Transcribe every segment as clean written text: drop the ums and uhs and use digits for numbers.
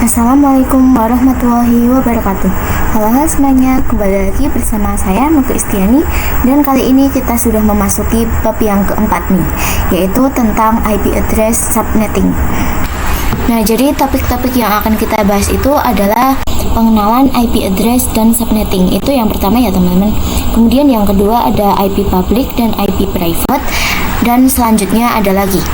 Assalamualaikum warahmatullahi wabarakatuh. Halo semuanya, kembali lagi bersama saya Nuki Istiani. Dan kali ini kita sudah memasuki bab yang keempat nih, yaitu tentang IP address subnetting. Nah, jadi topik-topik yang akan kita bahas itu adalah pengenalan IP address dan subnetting. Itu yang pertama ya teman-teman. Kemudian yang kedua ada IP public dan IP private. Dan selanjutnya ada lagi.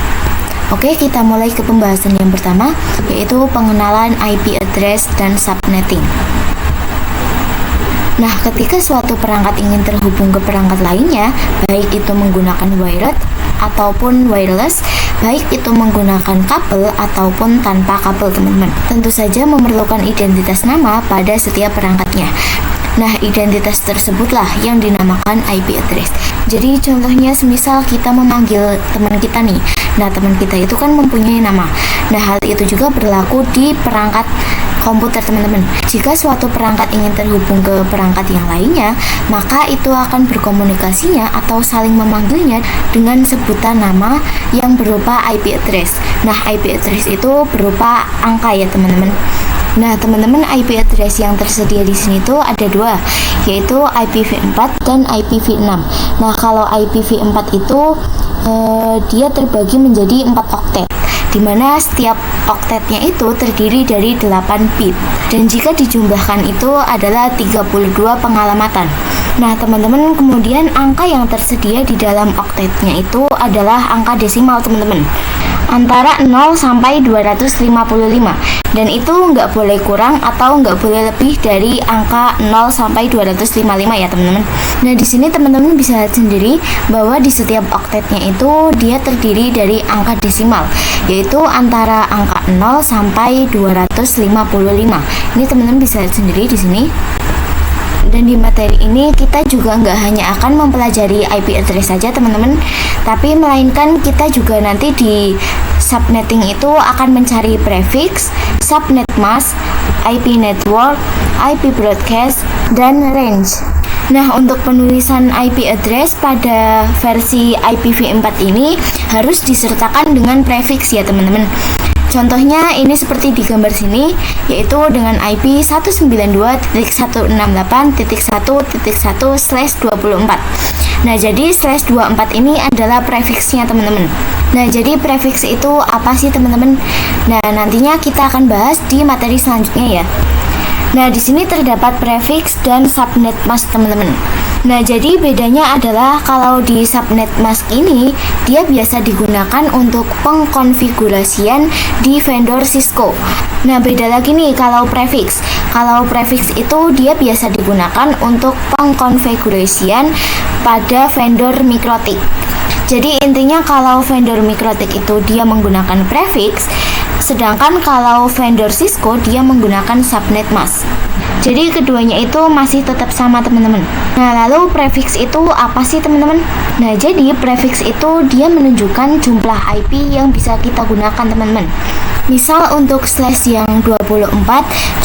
Oke, kita mulai ke pembahasan yang pertama, yaitu pengenalan IP address dan subnetting. Nah, ketika suatu perangkat ingin terhubung ke perangkat lainnya, baik itu menggunakan wired ataupun wireless, baik itu menggunakan kabel ataupun tanpa kabel teman-teman, tentu saja memerlukan identitas nama pada setiap perangkatnya. Nah, identitas tersebutlah yang dinamakan IP address. Jadi contohnya semisal kita memanggil teman kita nih. Nah, teman kita itu kan mempunyai nama. Nah, hal itu juga berlaku di perangkat komputer teman-teman. Jika suatu perangkat ingin terhubung ke perangkat yang lainnya, maka itu akan berkomunikasinya atau saling memanggilnya dengan sebutan nama yang berupa IP address. Nah, IP address itu berupa angka ya teman-teman. Nah, teman-teman, IP address yang tersedia di sini tuh ada dua, yaitu IPv4 dan IPv6. Nah, kalau IPv4 itu dia terbagi menjadi 4 oktet, di mana setiap oktetnya itu terdiri dari 8 bit. Dan jika dijumlahkan itu adalah 32 pengalamatan. Nah, teman-teman, kemudian angka yang tersedia di dalam oktetnya itu adalah angka desimal, teman-teman. Antara 0 sampai 255. Dan itu nggak boleh kurang atau nggak boleh lebih dari angka 0 sampai 255 ya, teman-teman. Nah, di sini teman-teman bisa lihat sendiri bahwa di setiap oktetnya itu dia terdiri dari angka desimal, yaitu antara angka 0 sampai 255. Ini teman-teman bisa lihat sendiri di sini. Dan di materi ini kita juga nggak hanya akan mempelajari IP address saja teman-teman, tapi melainkan kita juga nanti di subnetting itu akan mencari prefix, subnet mask, IP network, IP broadcast, dan range. Nah, untuk penulisan IP address pada versi IPv4 ini harus disertakan dengan prefix ya teman-teman. Contohnya ini seperti di gambar sini, yaitu dengan IP 192.168.1.1/24. Nah, jadi /24 ini adalah prefixnya teman-teman. Nah, jadi prefix itu apa sih teman-teman? Nah, nantinya kita akan bahas di materi selanjutnya ya. Nah, di sini terdapat prefix dan subnet mask teman-teman. Nah, jadi bedanya adalah kalau di subnet mask ini dia biasa digunakan untuk pengkonfigurasian di vendor Cisco. Nah, beda lagi nih kalau prefix. Kalau prefix itu dia biasa digunakan untuk pengkonfigurasian pada vendor MikroTik. Jadi intinya kalau vendor MikroTik itu dia menggunakan prefix, sedangkan kalau vendor Cisco dia menggunakan subnet mask. Jadi keduanya itu masih tetap sama teman-teman. Nah, lalu prefix itu apa sih teman-teman? Nah, jadi prefix itu dia menunjukkan jumlah IP yang bisa kita gunakan teman-teman. Misal untuk slash yang 24,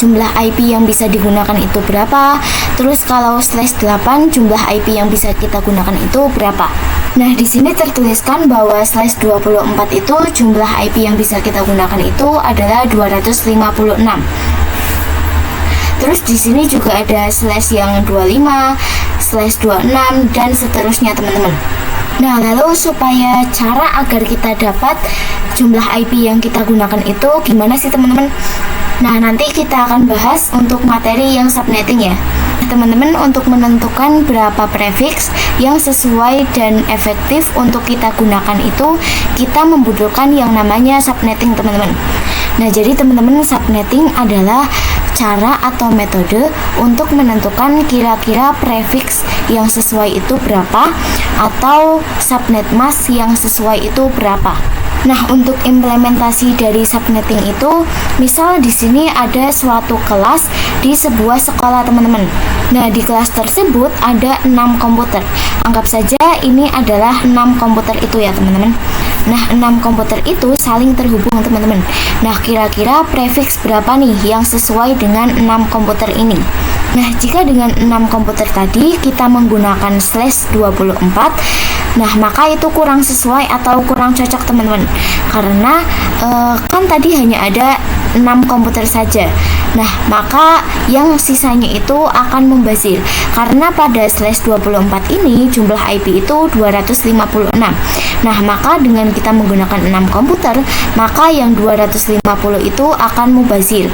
jumlah IP yang bisa digunakan itu berapa? Terus kalau slash 8, jumlah IP yang bisa kita gunakan itu berapa? Nah, di sini tertuliskan bahwa slash 24 itu jumlah IP yang bisa kita gunakan itu adalah 256. Terus di sini juga ada slash yang 25, slash 26, dan seterusnya teman-teman. Nah, lalu supaya cara agar kita dapat jumlah IP yang kita gunakan itu gimana sih teman-teman? Nah, nanti kita akan bahas untuk materi yang subnetting ya. Teman-teman, untuk menentukan berapa prefix yang sesuai dan efektif untuk kita gunakan itu, kita membutuhkan yang namanya subnetting teman-teman. Nah, jadi teman-teman, subnetting adalah cara atau metode untuk menentukan kira-kira prefix yang sesuai itu berapa atau subnet mask yang sesuai itu berapa. Nah, untuk implementasi dari subnetting itu, misal di sini ada suatu kelas di sebuah sekolah teman-teman. Nah, di kelas tersebut ada 6 komputer. Anggap saja ini adalah 6 komputer itu ya teman-teman. Nah, 6 komputer itu saling terhubung teman-teman. Nah, kira-kira prefix berapa nih yang sesuai dengan 6 komputer ini? Nah, jika dengan 6 komputer tadi kita menggunakan slash 24, nah maka itu kurang sesuai atau kurang cocok teman-teman. Karena kan tadi hanya ada 6 komputer saja. Nah, maka yang sisanya itu akan membazir. Karena pada slash 24 ini jumlah IP itu 256. Nah, maka dengan kita menggunakan 6 komputer, maka yang 250 itu akan mubazir.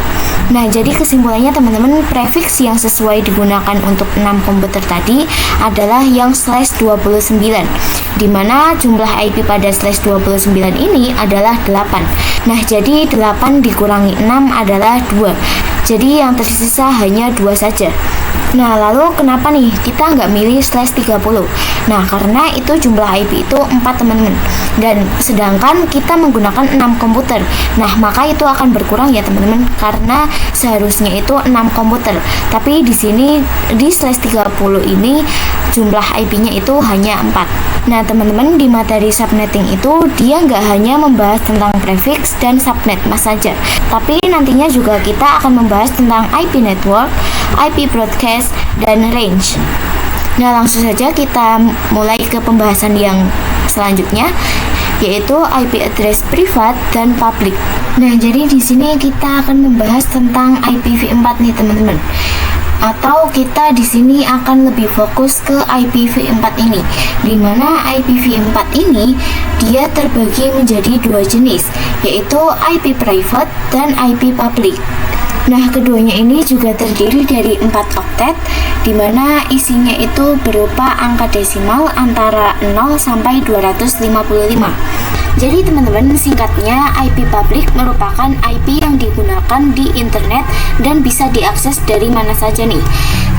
Nah, jadi kesimpulannya teman-teman, prefix yang sesuai digunakan untuk 6 komputer tadi adalah yang slash 29, di mana jumlah IP pada slash 29 ini adalah 8. Nah, jadi 8 dikurangi 6 adalah 2. Jadi yang tersisa hanya 2 saja. Nah, lalu kenapa nih kita nggak milih slash 30? Nah, karena itu jumlah IP itu 4 teman-teman. Dan sedangkan kita menggunakan 6 komputer. Nah, maka itu akan berkurang ya teman-teman, karena seharusnya itu 6 komputer. Tapi di sini di slash 30 ini jumlah IP-nya itu hanya 4. Nah, teman-teman, di materi subnetting itu dia nggak hanya membahas tentang prefix dan subnet mas saja, tapi nantinya juga kita akan membahas tentang IP network, IP broadcast, dan range. Nah, langsung saja kita mulai ke pembahasan yang selanjutnya, yaitu IP address privat dan public. Nah, jadi di sini kita akan membahas tentang IPv4 nih teman-teman. Atau kita di sini akan lebih fokus ke IPv4 ini, di mana IPv4 ini dia terbagi menjadi 2 jenis, yaitu IP private dan IP public. Nah, keduanya ini juga terdiri dari 4 oktet, di mana isinya itu berupa angka desimal antara 0 sampai 255. Jadi teman-teman, singkatnya IP public merupakan IP yang digunakan di internet dan bisa diakses dari mana saja nih.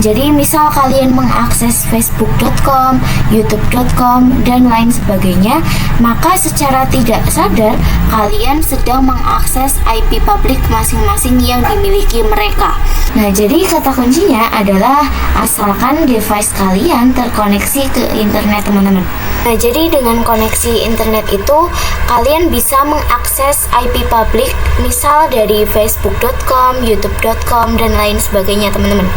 Jadi misal kalian mengakses facebook.com, youtube.com, dan lain sebagainya, maka secara tidak sadar kalian sedang mengakses IP public masing-masing yang dimiliki mereka. Nah, jadi kata kuncinya adalah asalkan device kalian terkoneksi ke internet teman-teman. Nah, jadi dengan koneksi internet itu kalian bisa mengakses IP public misal dari facebook.com, youtube.com, dan lain sebagainya teman-teman.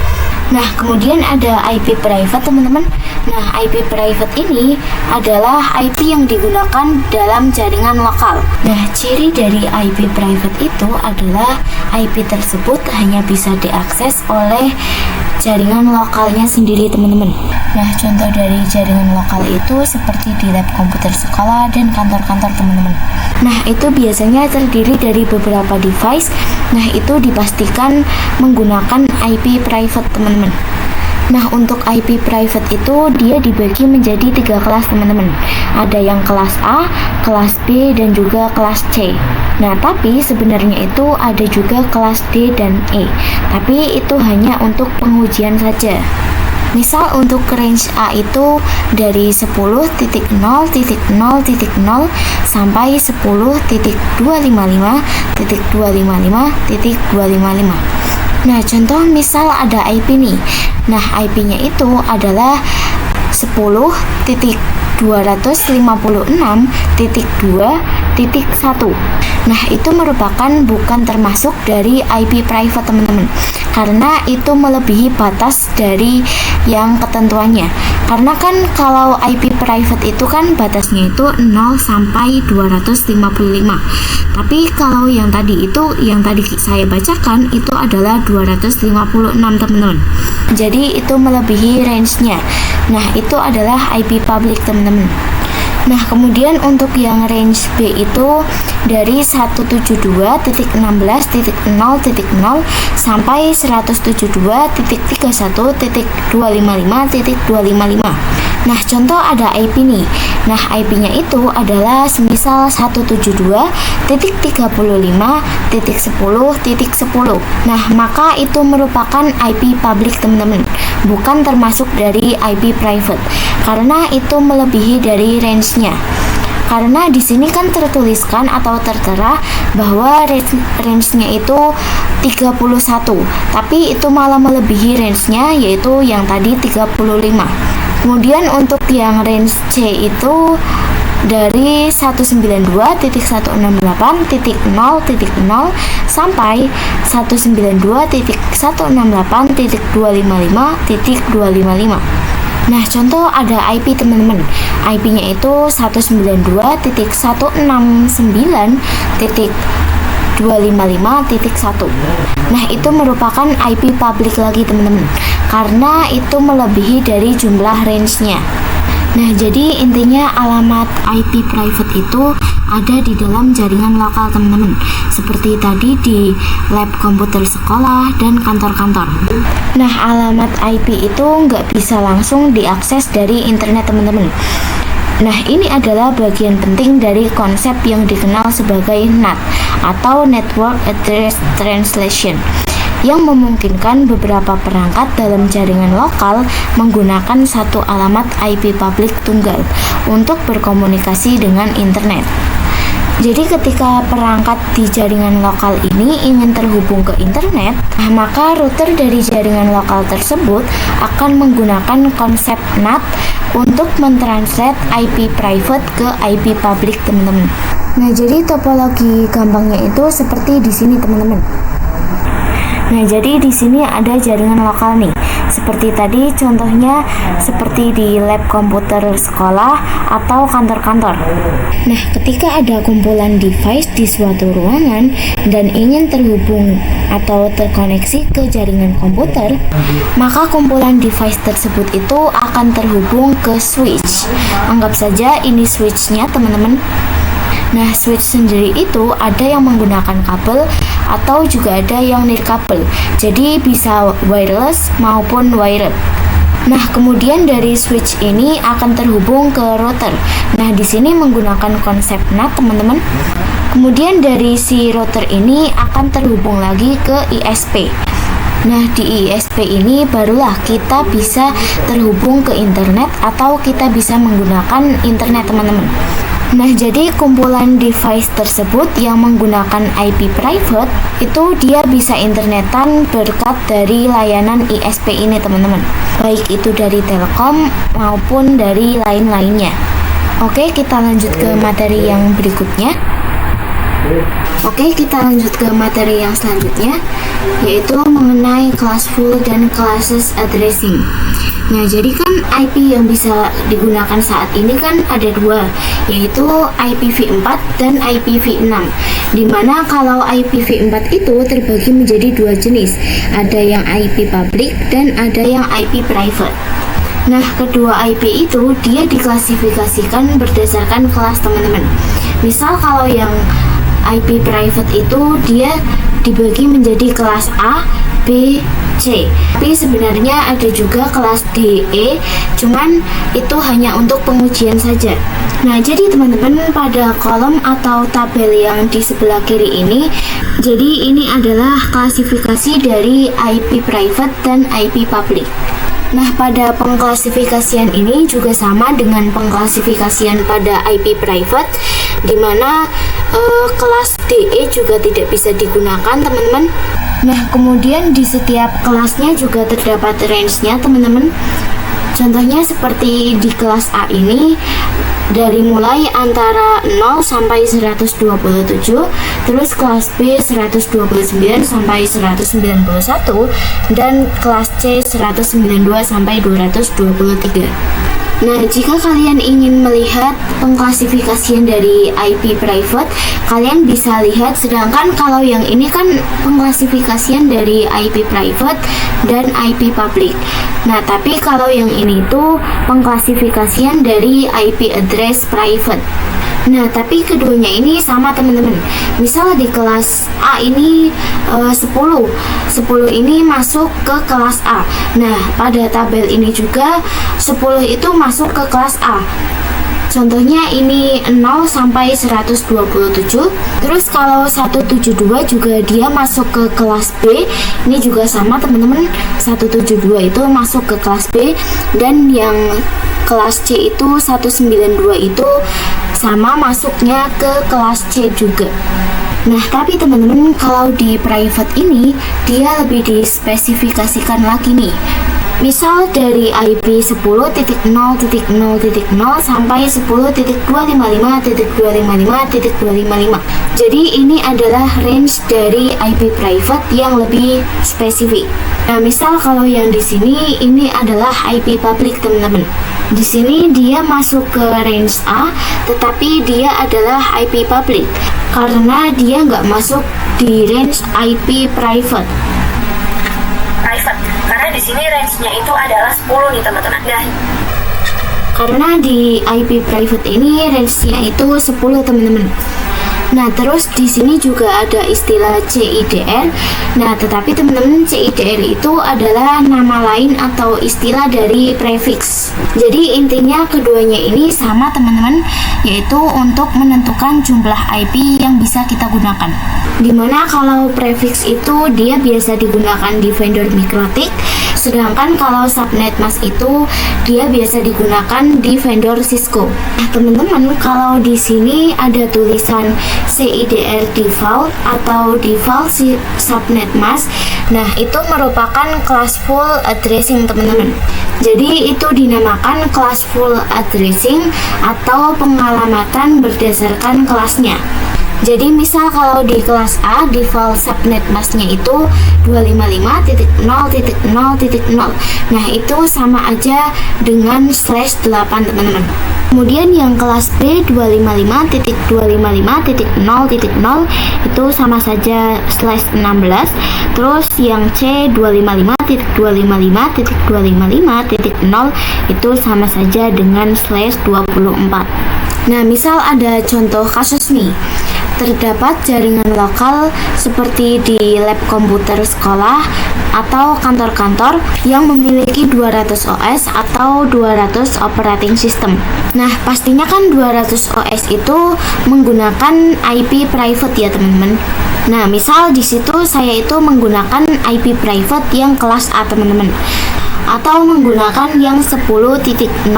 Nah, kemudian ada IP private teman-teman. Nah, IP private ini adalah IP yang digunakan dalam jaringan lokal. Nah, ciri dari IP private itu adalah IP tersebut hanya bisa diakses oleh jaringan lokalnya sendiri teman-teman. Nah, contoh dari jaringan lokal itu seperti di lab komputer sekolah dan kantor-kantor teman-teman. Nah, itu biasanya terdiri dari beberapa device. Nah, itu dipastikan menggunakan IP private teman-teman. Nah, untuk IP private itu dia dibagi menjadi 3 kelas teman-teman. Ada yang kelas A, kelas B, dan juga kelas C. Nah, tapi sebenarnya itu ada juga kelas D dan E. Tapi itu hanya untuk pengujian saja. Misal untuk range A itu dari 10.0.0.0 sampai 10.255.255.255. Nah, contoh misal ada IP nih. Nah, IP-nya itu adalah 10.256.2.1. Nah, itu merupakan bukan termasuk dari IP private teman-teman, karena itu melebihi batas dari yang ketentuannya. Karena kan kalau IP private itu kan batasnya itu 0 sampai 255. Tapi kalau yang tadi saya bacakan itu adalah 256 teman-teman. Jadi itu melebihi range-nya. Nah, itu adalah IP public teman-teman. Nah, kemudian untuk yang range B itu dari 172.16.0.0 sampai 172.31.255.255. Nah, contoh ada IP nih. Nah, IP-nya itu adalah semisal 172.35.10.10. Nah, maka itu merupakan IP public teman-teman, bukan termasuk dari IP private, karena itu melebihi dari range-nya. Karena di sini kan tertuliskan atau tertera bahwa range-nya itu 31, tapi itu malah melebihi range-nya, yaitu yang tadi 35. Kemudian untuk yang range C itu dari 192.168.0.0 sampai 192.168.255.255. Nah, contoh ada IP teman-teman. IP-nya itu 192.169.255.1. Nah, itu merupakan IP public lagi teman-teman, karena itu melebihi dari jumlah range-nya. Nah, jadi intinya alamat IP private itu ada di dalam jaringan lokal teman-teman, seperti tadi di lab komputer sekolah dan kantor-kantor. Nah, alamat IP itu nggak bisa langsung diakses dari internet teman-teman. Nah, ini adalah bagian penting dari konsep yang dikenal sebagai NAT atau Network Address Translation, yang memungkinkan beberapa perangkat dalam jaringan lokal menggunakan satu alamat IP publik tunggal untuk berkomunikasi dengan internet. Jadi ketika perangkat di jaringan lokal ini ingin terhubung ke internet, maka router dari jaringan lokal tersebut akan menggunakan konsep NAT untuk mentranslate IP private ke IP public teman-teman. Nah, jadi topologi gampangnya itu seperti di sini teman-teman. Nah, jadi di sini ada jaringan lokal nih. Seperti tadi contohnya seperti di lab komputer sekolah atau kantor-kantor. Nah, ketika ada kumpulan device di suatu ruangan dan ingin terhubung atau terkoneksi ke jaringan komputer, maka kumpulan device tersebut itu akan terhubung ke switch. Anggap saja ini switchnya teman-teman. Nah, switch sendiri itu ada yang menggunakan kabel atau juga ada yang nirkabel. Jadi bisa wireless maupun wired. Nah, kemudian dari switch ini akan terhubung ke router. Nah, di sini menggunakan konsep NAT, teman-teman. Kemudian dari si router ini akan terhubung lagi ke ISP. Nah, di ISP ini barulah kita bisa terhubung ke internet atau kita bisa menggunakan internet, teman-teman. Nah, jadi kumpulan device tersebut yang menggunakan IP private itu dia bisa internetan berkat dari layanan ISP ini, teman-teman. Baik itu dari Telkom maupun dari lain-lainnya. Oke, kita lanjut ke materi yang berikutnya. Oke, kita lanjut ke materi yang selanjutnya, yaitu mengenai classful dan classes addressing. Nah, jadi kan IP yang bisa digunakan saat ini kan ada dua, yaitu IPv4 dan IPv6. Dimana kalau IPv4 itu terbagi menjadi dua jenis, ada yang IP public dan ada yang IP private. Nah, kedua IP itu dia diklasifikasikan berdasarkan kelas, teman-teman. Misal kalau yang IP private itu dia dibagi menjadi kelas A, B, C. Tapi sebenarnya ada juga kelas D, E, cuman itu hanya untuk pengujian saja. Nah, jadi teman-teman pada kolom atau tabel yang di sebelah kiri ini, jadi ini adalah klasifikasi dari IP private dan IP public. Nah, pada pengklasifikasian ini juga sama dengan pengklasifikasian pada IP private, di mana kelas DE juga tidak bisa digunakan, teman-teman. Nah, kemudian di setiap kelasnya juga terdapat range-nya, teman-teman. Contohnya seperti di kelas A ini, dari mulai antara 0 sampai 127, terus kelas B 129 sampai 191, dan kelas C 192 sampai 223. Nah, jika kalian ingin melihat pengklasifikasian dari IP private, kalian bisa lihat, sedangkan kalau yang ini kan pengklasifikasian dari IP private dan IP public. Nah, tapi kalau yang ini tuh pengklasifikasian dari IP address private. Nah, tapi keduanya ini sama, teman-teman. Misal di kelas A ini 10 ini masuk ke kelas A. Nah, pada tabel ini juga 10 itu masuk ke kelas A. Contohnya ini 0 sampai 127. Terus kalau 172 juga dia masuk ke kelas B. Ini juga sama, teman-teman. 172 itu masuk ke kelas B, dan yang kelas C itu 192 itu sama masuknya ke kelas C juga. Nah, tapi teman-teman kalau di private ini dia lebih dispesifikasikan lagi nih. Misal dari IP 10.0.0.0 sampai 10.255.255.255. Jadi ini adalah range dari IP private yang lebih spesifik. Nah, misal kalau yang di sini ini adalah IP public, teman-teman. Di sini dia masuk ke range A, tetapi dia adalah IP public karena dia nggak masuk di range IP private. Karena di sini range-nya itu adalah 10 nih, teman-teman. Nah, karena di IP private ini range-nya itu 10, teman-teman. Nah, terus di sini juga ada istilah CIDR. Nah, tetapi teman-teman, CIDR itu adalah nama lain atau istilah dari prefix. Jadi intinya keduanya ini sama, teman-teman, yaitu untuk menentukan jumlah IP yang bisa kita gunakan. Dimana kalau prefix itu dia biasa digunakan di vendor MikroTik, sedangkan kalau subnet mask itu dia biasa digunakan di vendor Cisco. Nah, teman-teman, kalau di sini ada tulisan CIDR default atau default subnet mask. Nah, itu merupakan classful addressing, teman-teman. Jadi itu dinamakan classful addressing atau pengalamatan berdasarkan kelasnya. Jadi misal kalau di kelas A default subnet masknya itu 255.0.0.0. Nah, itu sama aja dengan /8, teman-teman. Kemudian yang kelas B 255.255.0.0 itu sama saja /16. Terus yang C 255.255.255.0 itu sama saja dengan /24. Nah, misal ada contoh kasus nih. Terdapat jaringan lokal seperti di lab komputer sekolah atau kantor-kantor yang memiliki 200 OS atau 200 operating system. Nah, pastinya kan 200 OS itu menggunakan IP private ya, teman-teman. Nah, misal di situ saya itu menggunakan IP private yang kelas A, teman-teman, atau menggunakan yang 10.0.0.0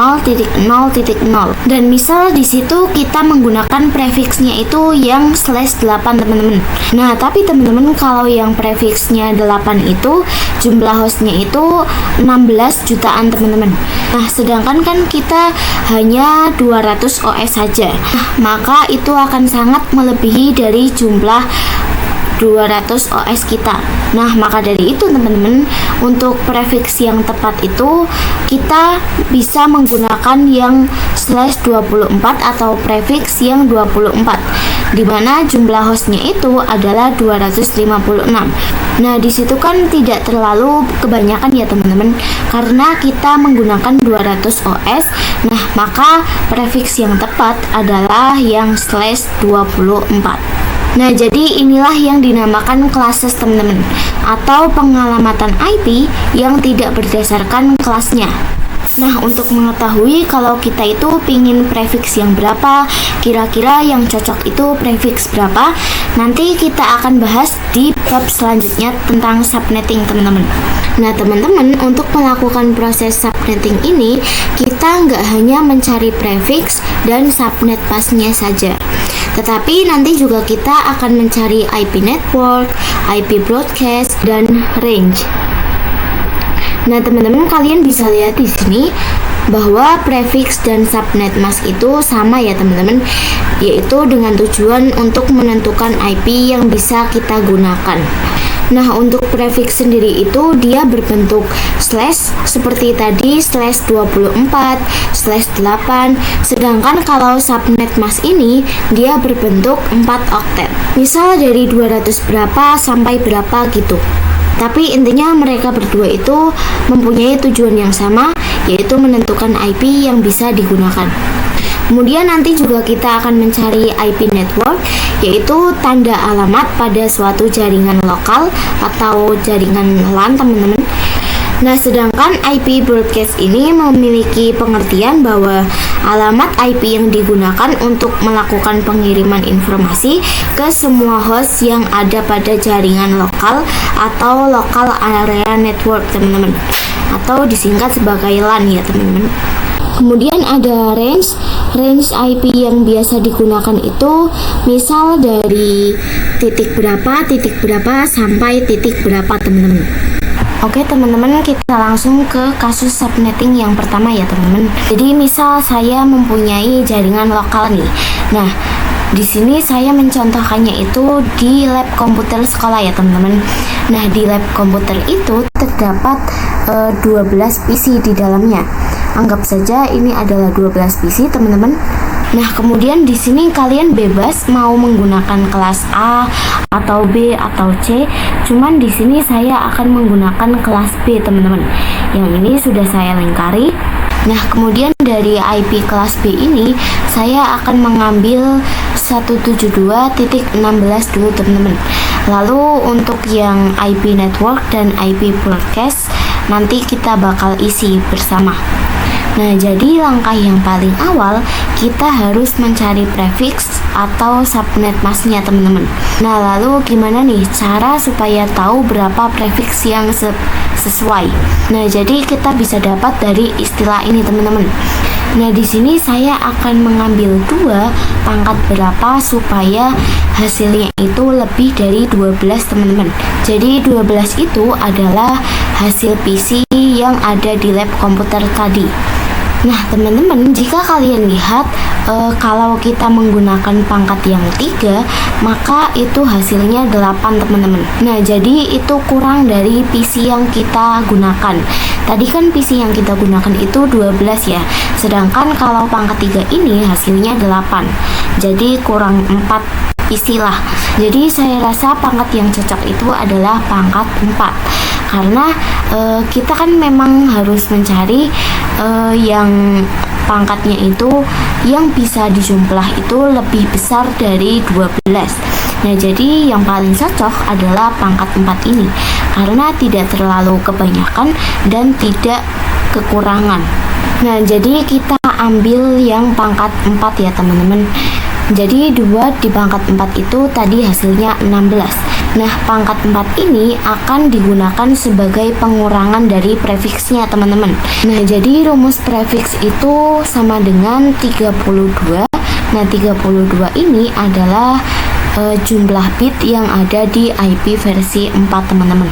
dan misal di situ kita menggunakan prefixnya itu yang /8, teman-teman. Nah, tapi teman-teman, kalau yang prefixnya 8 itu jumlah hostnya itu 16 jutaan, teman-teman. Nah, sedangkan kan kita hanya 200 OS saja. Nah, maka itu akan sangat melebihi dari jumlah 200 OS kita. Nah, maka dari itu, teman-teman, untuk prefix yang tepat itu kita bisa menggunakan yang /24 atau prefix yang 24, di mana jumlah hostnya itu adalah 256. Nah, di situ kan tidak terlalu kebanyakan ya, teman-teman, karena kita menggunakan 200 OS. Nah, maka prefix yang tepat adalah yang /24. Nah, jadi inilah yang dinamakan classes, teman-teman, atau pengalamatan IP yang tidak berdasarkan kelasnya. Nah, untuk mengetahui kalau kita itu pingin prefix yang berapa, kira-kira yang cocok itu prefix berapa, nanti kita akan bahas di bab selanjutnya tentang subnetting, teman-teman. Nah, teman-teman, untuk melakukan proses subnetting ini, kita nggak hanya mencari prefix dan subnet masknya saja, tetapi nanti juga kita akan mencari IP network, IP broadcast, dan range. Nah, teman-teman, kalian bisa lihat di sini bahwa prefix dan subnet mask itu sama ya, teman-teman, yaitu dengan tujuan untuk menentukan IP yang bisa kita gunakan. Nah, untuk prefix sendiri itu dia berbentuk slash seperti tadi /24, /8, sedangkan kalau subnet mask ini dia berbentuk 4 oktet. Misal dari 200 berapa sampai berapa gitu. Tapi intinya mereka berdua itu mempunyai tujuan yang sama, yaitu menentukan IP yang bisa digunakan. Kemudian nanti juga kita akan mencari IP network, yaitu tanda alamat pada suatu jaringan lokal atau jaringan LAN, teman-teman. Nah, sedangkan IP broadcast ini memiliki pengertian bahwa alamat IP yang digunakan untuk melakukan pengiriman informasi ke semua host yang ada pada jaringan lokal atau local area network, teman-teman, atau disingkat sebagai LAN ya, teman-teman. Kemudian ada range IP yang biasa digunakan itu misal dari titik berapa sampai titik berapa, teman-teman. Oke teman-teman, kita langsung ke kasus subnetting yang pertama ya teman-teman. Jadi misal saya mempunyai jaringan lokal nih. Nah, di sini saya mencontohkannya itu di lab komputer sekolah ya teman-teman. Nah, di lab komputer itu terdapat 12 PC di dalamnya. Anggap saja ini adalah 12 PC teman-teman. Nah, kemudian di sini kalian bebas mau menggunakan kelas A atau B atau C. Cuman di sini saya akan menggunakan kelas B, teman-teman. Yang ini sudah saya lingkari. Nah, kemudian dari IP kelas B ini saya akan mengambil 172.16 dulu, teman-teman. Lalu untuk yang IP network dan IP broadcast nanti kita bakal isi bersama. Nah, jadi langkah yang paling awal kita harus mencari prefix atau subnet masknya, teman-teman. Nah, lalu gimana nih cara supaya tahu berapa prefix yang sesuai? Nah, jadi kita bisa dapat dari istilah ini, teman-teman. Nah, di sini saya akan mengambil 2 pangkat berapa supaya hasilnya itu lebih dari 12, teman-teman. Jadi 12 itu adalah hasil PC yang ada di lab komputer tadi. Nah teman-teman, jika kalian lihat kalau kita menggunakan pangkat yang 3, maka itu hasilnya 8, teman-teman. Nah, jadi itu kurang dari PC yang kita gunakan. Tadi kan PC yang kita gunakan itu 12 ya. Sedangkan kalau pangkat 3 ini hasilnya 8. Jadi kurang 4 PC lah. Jadi saya rasa pangkat yang cocok itu adalah pangkat 4. Karena kita kan memang harus mencari yang pangkatnya itu yang bisa dijumlah itu lebih besar dari 12. Nah, jadi yang paling cocok adalah pangkat 4 ini karena tidak terlalu kebanyakan dan tidak kekurangan. Nah, jadi kita ambil yang pangkat 4 ya teman-teman. Jadi 2 di pangkat 4 itu tadi hasilnya 16. Nah, pangkat 4 ini akan digunakan sebagai pengurangan dari prefiksnya, teman-teman. Nah, jadi rumus prefiks itu sama dengan 32. Nah, 32 ini adalah jumlah bit yang ada di IP versi 4, teman-teman.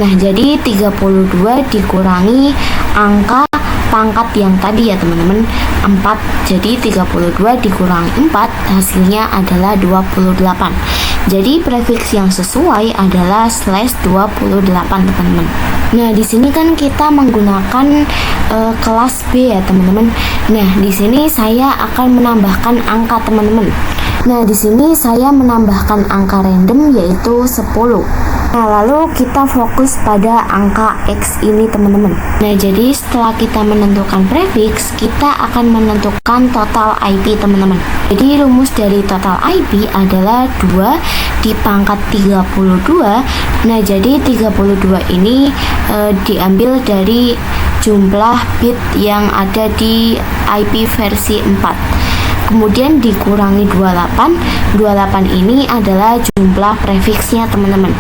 Nah, jadi 32 dikurangi angka pangkat yang tadi ya teman-teman, 4. Jadi 32 dikurangi 4 hasilnya adalah 28. Jadi prefiks yang sesuai adalah /28, teman-teman. Nah, di sini kan kita menggunakan kelas B ya teman-teman. Nah, di sini saya akan menambahkan angka, teman-teman. Nah, di sini saya menambahkan angka random yaitu 10. Nah, lalu kita fokus pada angka X ini, teman-teman. Nah, jadi setelah kita menentukan prefix, kita akan menentukan total IP, teman-teman. Jadi rumus dari total IP adalah 2 di pangkat 32. Nah, jadi 32 ini diambil dari jumlah bit yang ada di IP versi 4. Kemudian dikurangi 28. 28 ini adalah jumlah prefiksnya, teman-teman.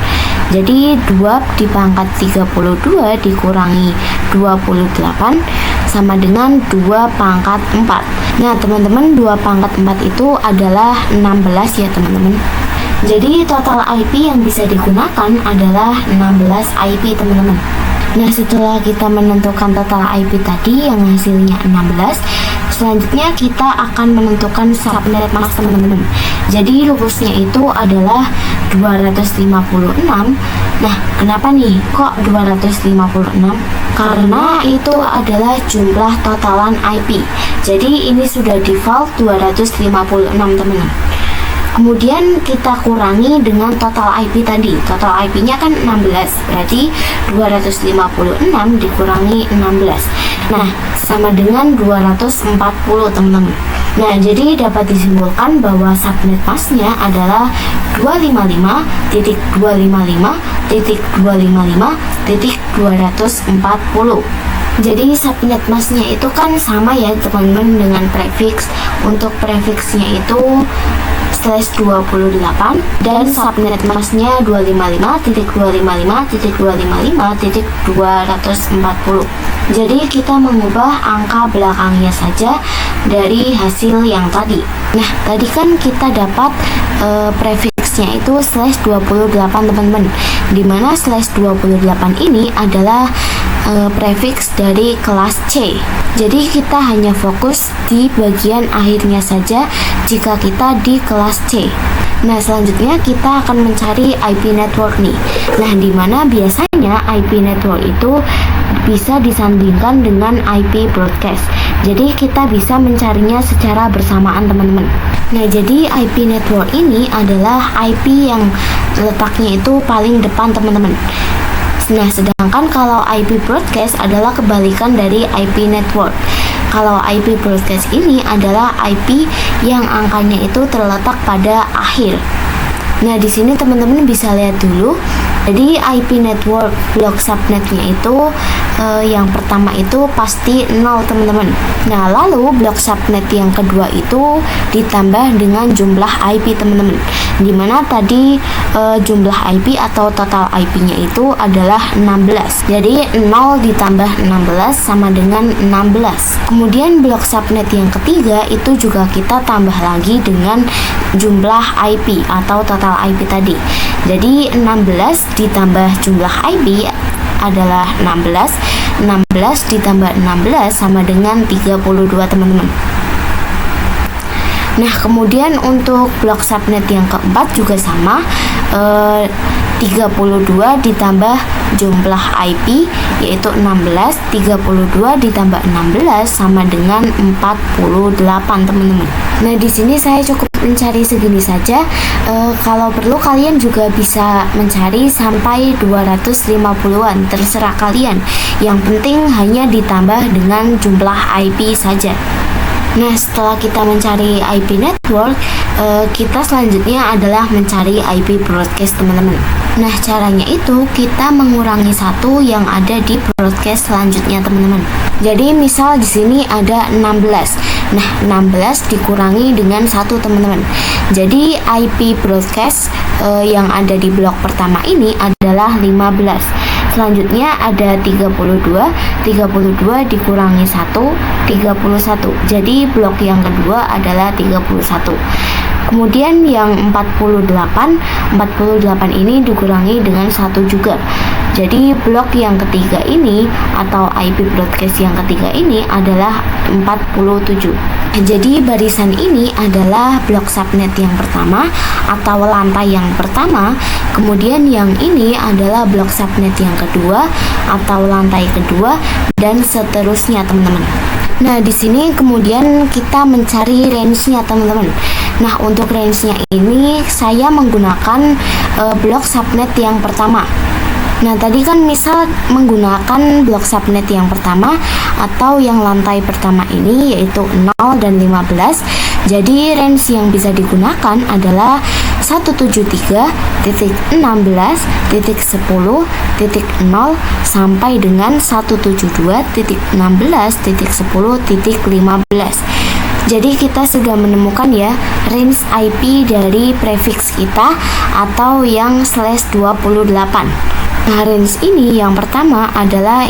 Jadi 2 di pangkat 32 dikurangi 28 sama dengan 2 pangkat 4. Nah, teman-teman, 2 pangkat 4 itu adalah 16 ya, teman-teman. Jadi total IP yang bisa digunakan adalah 16 IP, teman-teman. Nah, setelah kita menentukan total IP tadi yang hasilnya 16, selanjutnya kita akan menentukan subnet mask, teman-teman. Jadi rumusnya itu adalah 256. Nah, kenapa nih kok 256? Karena itu adalah jumlah totalan IP. Jadi ini sudah default 256, teman-teman. Kemudian kita kurangi dengan total IP tadi. Total IP-nya kan 16, berarti 256 dikurangi 16. Nah, sama dengan 240, teman-teman. Nah, jadi dapat disimpulkan bahwa subnet masknya adalah 255.255.255.240. Jadi subnet masknya itu kan sama ya teman-teman dengan prefix. Untuk prefixnya itu /28 dan subnet masknya 255.255.255.240. Jadi kita mengubah angka belakangnya saja dari hasil yang tadi. Nah, tadi kan kita dapat prefix prefiksnya itu /28 teman-teman, dimana /28 ini adalah prefiks dari kelas C. Jadi kita hanya fokus di bagian akhirnya saja jika kita di kelas C. Nah, selanjutnya kita akan mencari IP network nih. Nah, dimana biasanya IP network itu bisa disandingkan dengan IP broadcast. Jadi kita bisa mencarinya secara bersamaan teman-teman. Nah, jadi IP network ini adalah IP yang letaknya itu paling depan teman-teman. Nah, sedangkan kalau IP broadcast adalah kebalikan dari IP network. Kalau IP broadcast ini adalah IP yang angkanya itu terletak pada akhir. Nah, di sini teman-teman bisa lihat dulu. Jadi IP network blok subnetnya itu yang pertama itu pasti 0 teman-teman. Nah, lalu blok subnet yang kedua itu ditambah dengan jumlah IP teman-teman. Dimana tadi jumlah IP atau total IP-nya itu adalah 16. Jadi 0 ditambah 16 sama dengan 16. Kemudian blok subnet yang ketiga itu juga kita tambah lagi dengan jumlah IP atau total IP tadi. Jadi 16 ditambah jumlah IP adalah 16. 16 ditambah 16 sama dengan 32 teman-teman. Nah, kemudian untuk blok subnet yang keempat juga sama, 32 ditambah jumlah IP yaitu 16. 32 ditambah 16 sama dengan 48 teman-teman. Nah, di sini saya cukup mencari segini saja. Kalau perlu kalian juga bisa mencari sampai 250-an, terserah kalian. Yang penting hanya ditambah dengan jumlah IP saja. Nah, setelah kita mencari IP network, kita selanjutnya adalah mencari IP broadcast teman-teman. Nah, caranya itu kita mengurangi satu yang ada di broadcast selanjutnya teman-teman. Jadi misal di sini ada 16. Nah, 16 dikurangi dengan 1 teman-teman. Jadi IP broadcast yang ada di blok pertama ini adalah 15. Selanjutnya ada 32. 32 dikurangi 1, 31. Jadi blok yang kedua adalah 31. Kemudian yang 48 ini dikurangi dengan 1 juga. Jadi blok yang ketiga ini atau IP broadcast yang ketiga ini adalah 47. Jadi barisan ini adalah blok subnet yang pertama atau lantai yang pertama. Kemudian yang ini adalah blok subnet yang kedua atau lantai kedua, dan seterusnya teman-teman. Nah, di sini kemudian kita mencari range-nya teman-teman. Nah, untuk range-nya ini saya menggunakan blok subnet yang pertama. Nah, tadi kan misal menggunakan blok subnet yang pertama atau yang lantai pertama ini yaitu 0 dan 15. Jadi range yang bisa digunakan adalah 173.16.10.0 sampai dengan 172.16.10.15. Jadi kita sudah menemukan ya range IP dari prefiks kita atau yang /28. Nah, range ini yang pertama adalah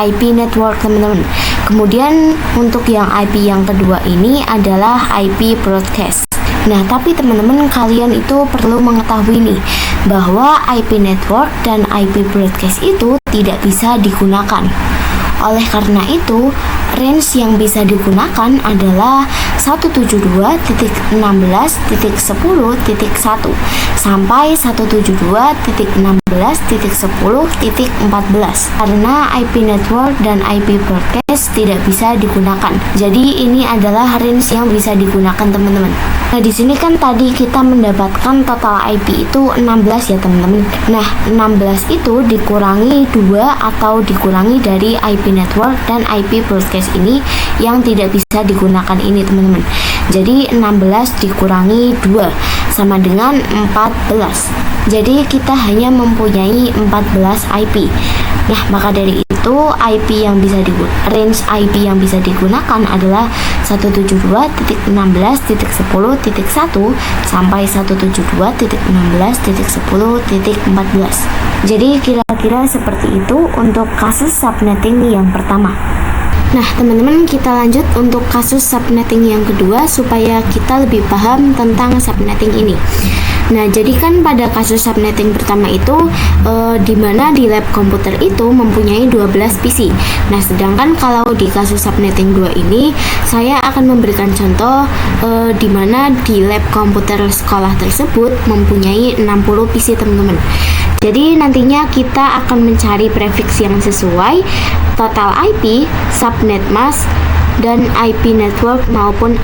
IP network teman-teman. Kemudian untuk yang IP yang kedua ini adalah IP broadcast. Nah, tapi teman-teman kalian itu perlu mengetahui nih bahwa IP network dan IP broadcast itu tidak bisa digunakan. Oleh karena itu, range yang bisa digunakan adalah 172.16.10.1 sampai 172.16.10.14 karena IP network dan IP broadcast tidak bisa digunakan. Jadi ini adalah range yang bisa digunakan teman-teman. Nah, di sini kan tadi kita mendapatkan total IP itu 16 ya teman-teman. Nah, 16 itu dikurangi 2 atau dikurangi dari IP network dan IP broadcast ini yang tidak bisa digunakan ini teman-teman. Jadi 16 dikurangi 2 sama dengan 14. Jadi kita hanya mempunyai 14 IP. Nah, maka dari itu range IP yang bisa digunakan adalah 172.16.10.1 sampai 172.16.10.14. Jadi kira-kira seperti itu untuk kasus subnetting yang pertama. Nah, teman-teman, kita lanjut untuk kasus subnetting yang kedua supaya kita lebih paham tentang subnetting ini. Nah, jadi kan pada kasus subnetting pertama itu di mana di lab komputer itu mempunyai 12 PC. Nah, sedangkan kalau di kasus subnetting 2 ini saya akan memberikan contoh di mana di lab komputer sekolah tersebut mempunyai 60 PC, teman-teman. Jadi nantinya kita akan mencari prefix yang sesuai, total IP, subnet mask, dan IP network maupun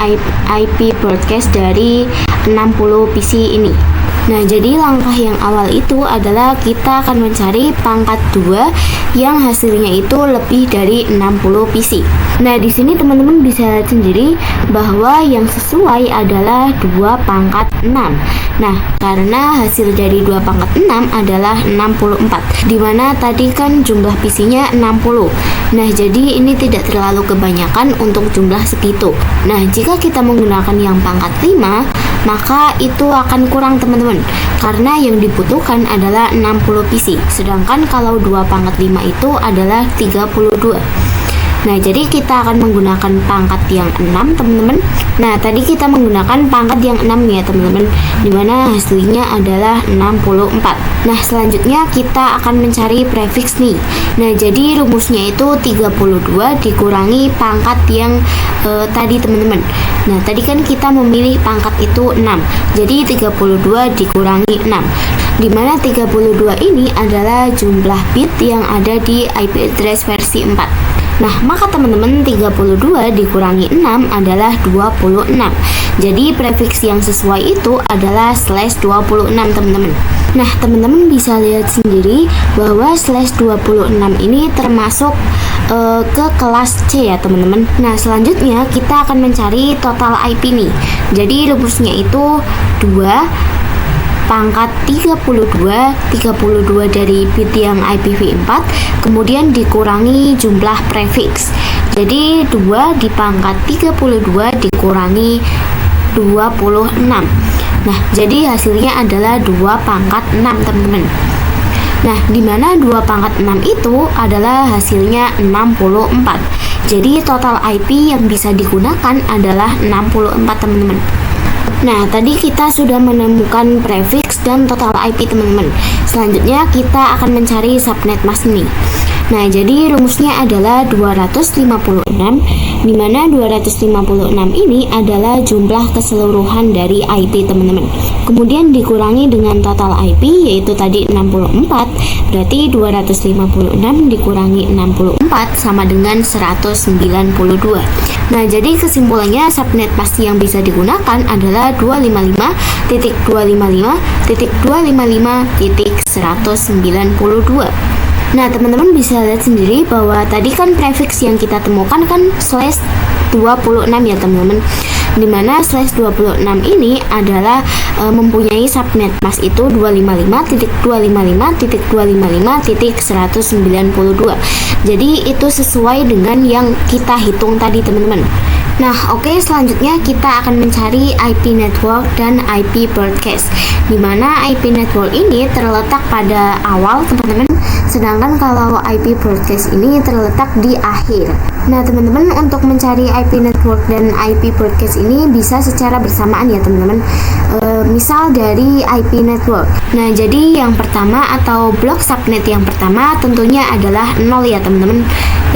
IP broadcast dari 60 PC ini. Nah, jadi langkah yang awal itu adalah kita akan mencari pangkat 2 yang hasilnya itu lebih dari 60 PC. Nah, di sini teman-teman bisa lihat sendiri bahwa yang sesuai adalah 2 pangkat 6. Nah, karena hasil dari 2 pangkat 6 adalah 64, dimana tadi kan jumlah PC-nya 60. Nah, jadi ini tidak terlalu kebanyakan untuk jumlah segitu. Nah, jika kita menggunakan yang pangkat 5, maka itu akan kurang, teman-teman, karena yang dibutuhkan adalah 60 PC, sedangkan kalau 2 pangkat 5 itu adalah 32. Nah, jadi kita akan menggunakan pangkat yang 6, teman-teman. Nah, tadi kita menggunakan pangkat yang 6 ya, teman-teman, dimana hasilnya adalah 64. Nah, selanjutnya kita akan mencari prefix nih. Nah, jadi rumusnya itu 32 dikurangi pangkat yang tadi, teman-teman. Nah, tadi kan kita memilih pangkat itu 6, jadi 32 dikurangi 6, dimana 32 ini adalah jumlah bit yang ada di IP address versi 4. Nah, maka teman-teman 32 dikurangi 6 adalah 26. Jadi prefix yang sesuai itu adalah /26, teman-teman. Nah, teman-teman bisa lihat sendiri bahwa /26 ini termasuk ke kelas C ya, teman-teman. Nah, selanjutnya kita akan mencari total IP nih. Jadi rumusnya itu 2 pangkat 32 dari bit yang IPv4 kemudian dikurangi jumlah prefix. Jadi 2 di pangkat 32 dikurangi 26. Nah, jadi hasilnya adalah 2 pangkat 6, teman-teman. Nah, dimana 2 pangkat 6 itu adalah hasilnya 64. Jadi total IP yang bisa digunakan adalah 64, teman-teman. Nah, tadi kita sudah menemukan prefix dan total IP, teman-teman. Selanjutnya kita akan mencari subnet mask nih. Nah, jadi rumusnya adalah 256, di mana 256 ini adalah jumlah keseluruhan dari IP, teman-teman. Kemudian dikurangi dengan total IP, yaitu tadi 64, berarti 256 dikurangi 64 sama dengan 192. Nah, jadi kesimpulannya subnet mask yang bisa digunakan adalah 255.255.255.192. Nah, teman-teman bisa lihat sendiri bahwa tadi kan prefix yang kita temukan kan /26 ya, teman-teman. Dimana /26 ini adalah mempunyai subnet mask itu 255.255.255.192. Jadi itu sesuai dengan yang kita hitung tadi, teman-teman. Nah, oke, selanjutnya kita akan mencari IP network dan IP broadcast. Dimana IP network ini terletak pada awal, teman-teman, sedangkan kalau IP broadcast ini terletak di akhir. Nah, teman-teman, untuk mencari IP network dan IP broadcast ini bisa secara bersamaan ya, teman-teman. Misal dari IP network. Nah, jadi yang pertama atau blok subnet yang pertama tentunya adalah 0 ya, teman-teman.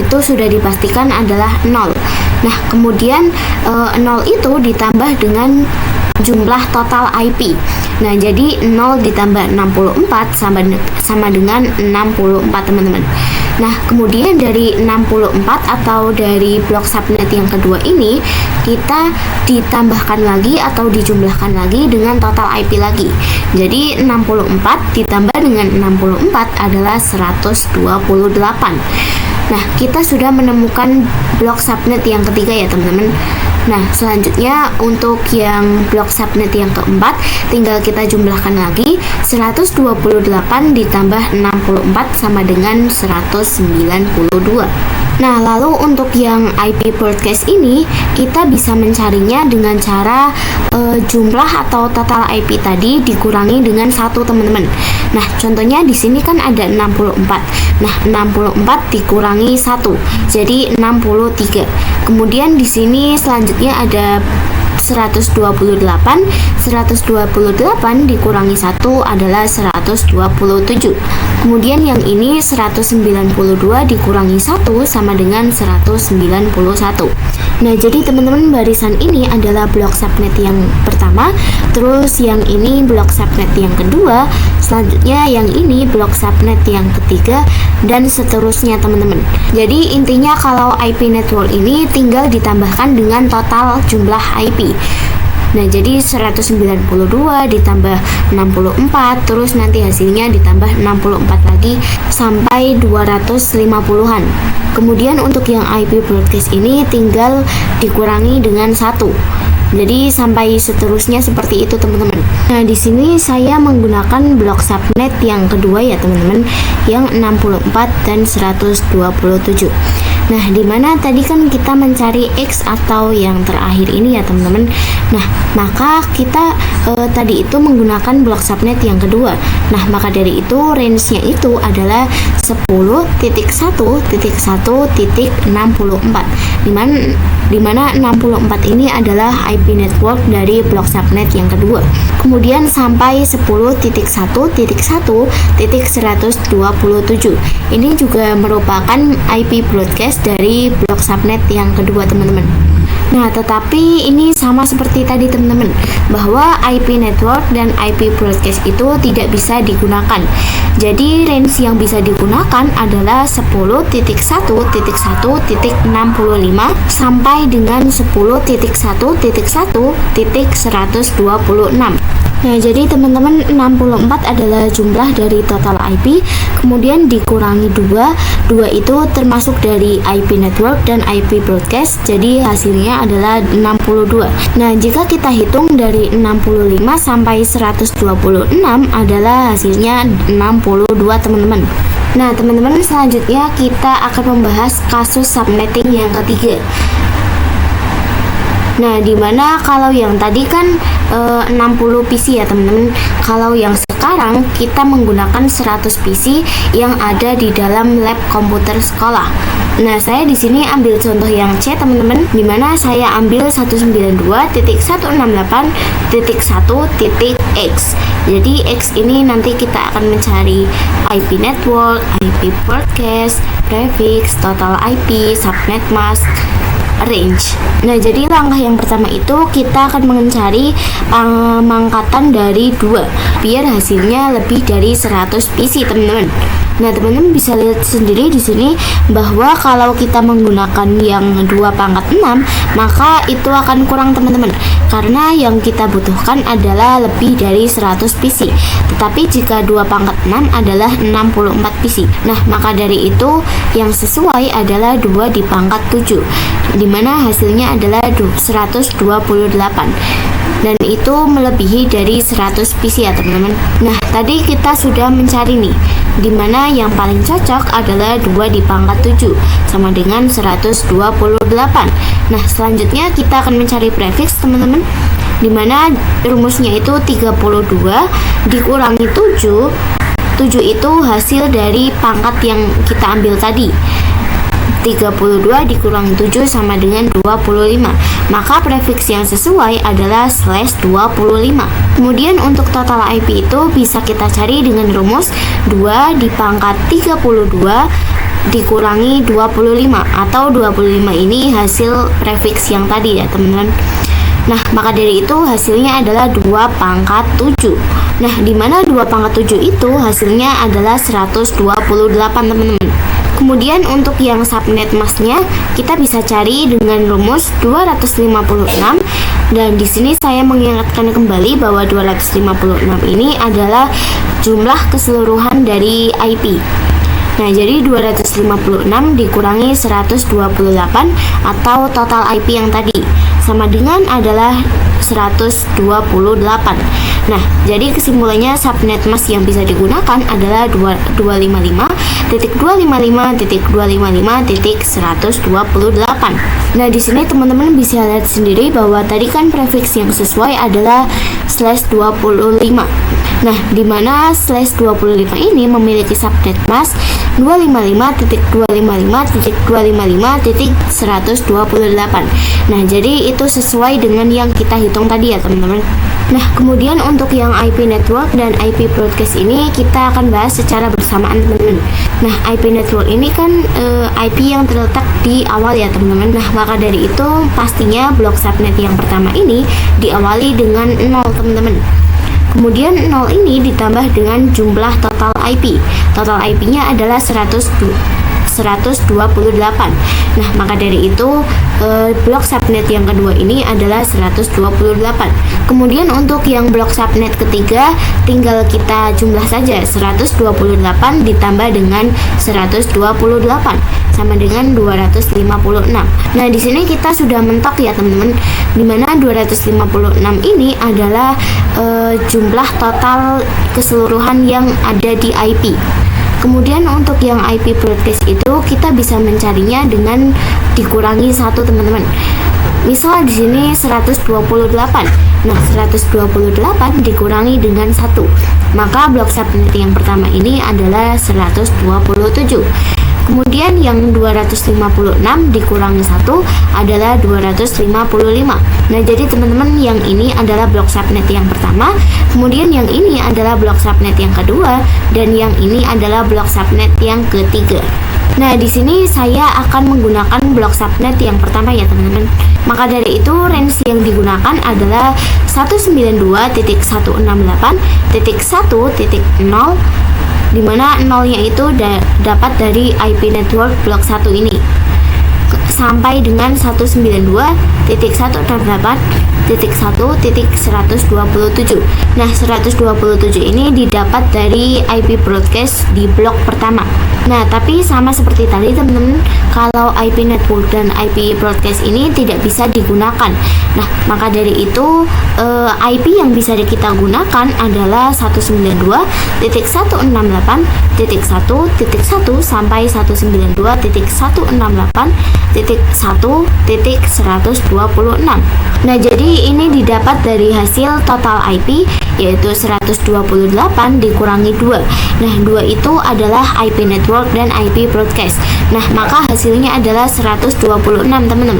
Itu sudah dipastikan adalah 0. Nah, kemudian 0 itu ditambah dengan jumlah total IP. Nah, jadi 0 ditambah 64 sama dengan 64, teman-teman. Nah, kemudian dari 64 atau dari blok subnet yang kedua ini kita ditambahkan lagi atau dijumlahkan lagi dengan total IP lagi. Jadi 64 ditambah dengan 64 adalah 128. Nah, kita sudah menemukan blok subnet yang ketiga ya, teman-teman. Nah, selanjutnya untuk yang blok subnet yang keempat tinggal kita jumlahkan lagi. 128 ditambah 64 sama dengan 192. Nah, lalu untuk yang IP broadcast ini kita bisa mencarinya dengan cara jumlah atau total IP tadi dikurangi dengan 1, teman-teman. Nah, contohnya di sini kan ada 64. Nah, 64 dikurangi 1, jadi 63. Kemudian di sini selanjutnya ada 128 dikurangi 1 adalah 127. Kemudian yang ini 192 dikurangi 1 sama dengan 191. Nah, jadi teman-teman, barisan ini adalah blok subnet yang pertama, terus yang ini blok subnet yang kedua, selanjutnya yang ini blok subnet yang ketiga, dan seterusnya teman-teman. Jadi intinya kalau IP network ini tinggal ditambahkan dengan total jumlah IP. Nah, jadi 192 ditambah 64, terus nanti hasilnya ditambah 64 lagi sampai 250-an. Kemudian untuk yang IP broadcast ini tinggal dikurangi dengan 1. Jadi sampai seterusnya seperti itu teman-teman. Nah, di sini saya menggunakan blok subnet yang kedua ya teman-teman, yang 64 dan 127. Nah, dimana tadi kan kita mencari X atau yang terakhir ini ya teman-teman. Nah, maka kita tadi itu menggunakan blok subnet yang kedua. Nah, maka dari itu range-nya itu adalah 10.1.1.64, dimana 64 ini adalah IP network dari blok subnet yang kedua. Kemudian sampai 10.1.1.127. Ini juga merupakan IP broadcast dari blok subnet yang kedua teman-teman. Nah, tetapi ini sama seperti tadi teman-teman, bahwa IP network dan IP broadcast itu tidak bisa digunakan. Jadi range yang bisa digunakan adalah 10.1.1.65 sampai dengan 10.1.1.126. Nah, jadi teman-teman, 64 adalah jumlah dari total IP, kemudian dikurangi 2 itu termasuk dari IP network dan IP broadcast, jadi hasilnya adalah 62. Nah, jika kita hitung dari 65 sampai 126 adalah hasilnya 62 teman-teman. Nah, teman-teman, selanjutnya kita akan membahas kasus subnetting yang ketiga. Nah, dimana kalau yang tadi kan 60 PC ya teman-teman. Kalau yang sekarang kita menggunakan 100 PC yang ada di dalam lab komputer sekolah. Nah, saya di sini ambil contoh yang C teman-teman, dimana saya ambil 192.168.1.x. Jadi X ini nanti kita akan mencari IP network, IP broadcast, prefix, total IP, subnet mask, range. Nah, jadi langkah yang pertama itu kita akan mencari pangkatan dari 2 biar hasilnya lebih dari 100 PC teman-teman. Nah, teman-teman bisa lihat sendiri di sini bahwa kalau kita menggunakan yang 2 pangkat 6, maka itu akan kurang teman-teman, karena yang kita butuhkan adalah lebih dari 100 PC. Tetapi jika 2 pangkat 6 adalah 64 PC. Nah, maka dari itu yang sesuai adalah 2 di pangkat 7, dimana hasilnya adalah 128. Dan itu melebihi dari 100 PC ya teman-teman. Nah, tadi kita sudah mencari nih, dimana yang paling cocok adalah 2 di pangkat 7 sama dengan 128. Nah, selanjutnya kita akan mencari prefix teman-teman, dimana rumusnya itu 32 dikurangi 7. 7 itu hasil dari pangkat yang kita ambil tadi. 32 dikurangi 7 sama dengan 25. Maka prefix yang sesuai adalah /25. Kemudian untuk total IP itu bisa kita cari dengan rumus 2 di pangkat 32 dikurangi 25, atau 25 ini hasil prefix yang tadi ya teman-teman. Nah, maka dari itu hasilnya adalah 2 pangkat 7. Nah, dimana 2 pangkat 7 itu hasilnya adalah 128 teman-teman. Kemudian untuk yang subnet masknya kita bisa cari dengan rumus 256, dan di sini saya mengingatkan kembali bahwa 256 ini adalah jumlah keseluruhan dari IP. Nah, jadi 256 dikurangi 128 atau total IP yang tadi sama dengan adalah 128. Nah, jadi kesimpulannya subnet mask yang bisa digunakan adalah 255.255.255.128. Nah, di sini teman-teman bisa lihat sendiri bahwa tadi kan prefix yang sesuai adalah /25. Nah, di mana slash 25 ini memiliki subnet mask 255.255.255.128. Nah, jadi itu sesuai dengan yang kita hitung tadi ya teman-teman. Nah, kemudian untuk yang IP network dan IP broadcast ini kita akan bahas secara bersamaan teman-teman. Nah, IP network ini kan IP yang terletak di awal ya teman-teman. Nah, maka dari itu pastinya blok subnet yang pertama ini diawali dengan 0 teman-teman. Kemudian 0 ini ditambah dengan jumlah total IP. Total IP-nya adalah 128. Nah, maka dari itu blok subnet yang kedua ini adalah 128. Kemudian untuk yang blok subnet ketiga tinggal kita jumlah saja, 128 ditambah dengan 128 sama dengan 256. Nah, di sini kita sudah mentok ya teman-teman, dimana 256 ini adalah jumlah total keseluruhan yang ada di IP. Kemudian untuk yang IP broadcast itu kita bisa mencarinya dengan dikurangi 1 teman-teman. Misal di sini 128. Nah, 128 dikurangi dengan 1. Maka blok subnet yang pertama ini adalah 127. Kemudian yang 256 dikurangi 1 adalah 255. Nah, jadi teman-teman yang ini adalah blok subnet yang pertama, kemudian yang ini adalah blok subnet yang kedua, dan yang ini adalah blok subnet yang ketiga. Nah, di sini saya akan menggunakan blok subnet yang pertama ya teman-teman. Maka dari itu range yang digunakan adalah 192.168.1.0, dimana nolnya itu dapat dari IP network blok 1 ini sampai dengan 192.168.1.127. Nah, 127 ini didapat dari IP broadcast di blok pertama. Nah, tapi sama seperti tadi teman-teman, kalau IP network dan IP broadcast ini tidak bisa digunakan. Nah, maka dari itu IP yang bisa kita gunakan adalah 192.168.1.1 sampai 192.168.1.126. Nah, jadi ini didapat dari hasil total IP yaitu 128 dikurangi 2. Nah, 2 itu adalah IP network dan IP broadcast. Nah, maka hasilnya adalah 126 teman-teman.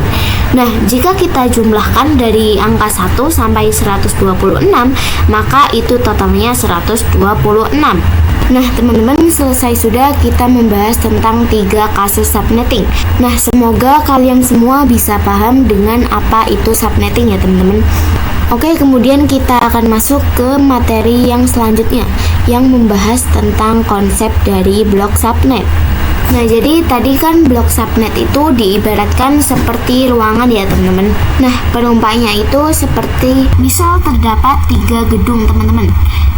Nah, jika kita jumlahkan dari angka 1 sampai 126, maka itu totalnya 126. Nah, teman-teman, selesai sudah kita membahas tentang 3 kasus subnetting. Nah, semoga kalian semua bisa paham dengan apa itu subnetting ya teman-teman. Oke, kemudian kita akan masuk ke materi yang selanjutnya yang membahas tentang konsep dari blok subnet. Nah, jadi tadi kan blok subnet itu diibaratkan seperti ruangan ya teman-teman. Nah, perumpamannya itu seperti misal terdapat 3 gedung teman-teman.